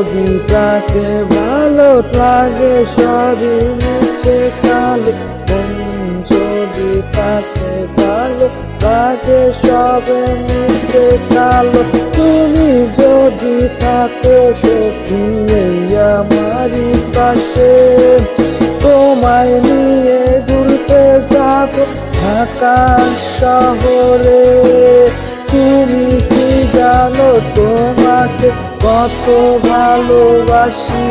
যদি তাকে ভালো লাগে সবই মিছে কালো, মন যদি তাকে ভালো লাগে সবে মিছে কালো। তুমি যদি থাকো সত্যি আমারই পাশে, তোমায় নিয়ে ঘুরতে যাব ঢাকা শহরে। তুমি কি জানো তোমাকে কত ভালোবাসি?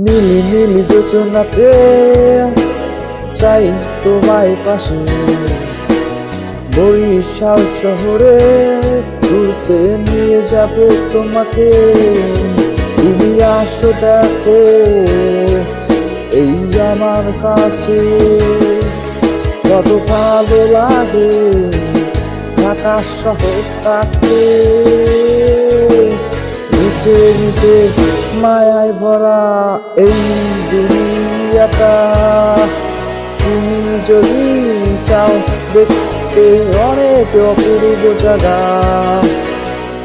নীলি নীলি যোজনাতে চাই তোমায় পাশে, বরিশাল শহরে ঘুরতে নিয়ে যাব তোমাকে। তুমি আসো দেখো এই আমার কাছে, কত ভালো লাগে ঢাকা শহর থাকতে। মিশে মিশে মায়ায় ভরা এই দুনিয়াটা, তুমি যদি চাও দেখতে অনেক অপূর্ব জায়গা,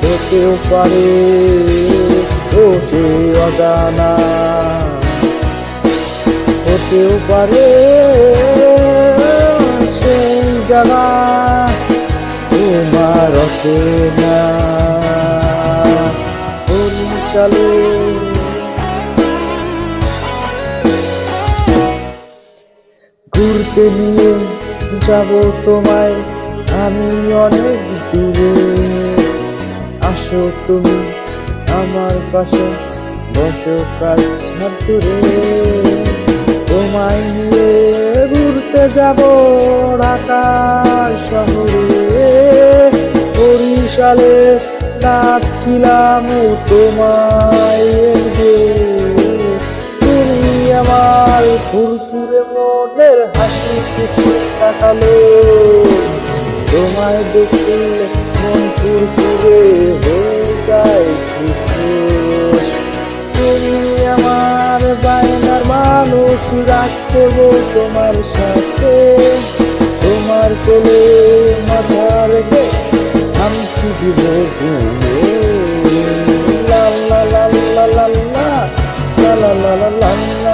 হতেও পারে ও সে অজানা, হতেও পারে সেই জায়গা তোমার অচেনা। বরিশালে ঘুরতে নিয়ে যাব তোমায় আমি অনেক দূরে। আসো তুমি আমার পাশে, বসো কাল দূরে। তোমায় নিয়ে ঘুরতে যাব ঢাকা শহরে। বরিশালে ডাকিলাম তোমায়, তুমি আমার ফুরফুরে মনের হাসি কিছু তাকালো। তোমায় দেখলে মন ফুরফুরে হয়ে যায় খুশ। তুমি আমার বায়নার মানুষ, রাখবো তোমার সাথে, তোমার কোলে মাথা রেখে হামছি দিব ঘুমে। লা লা লা লা লা লা লা লা লা লা লা।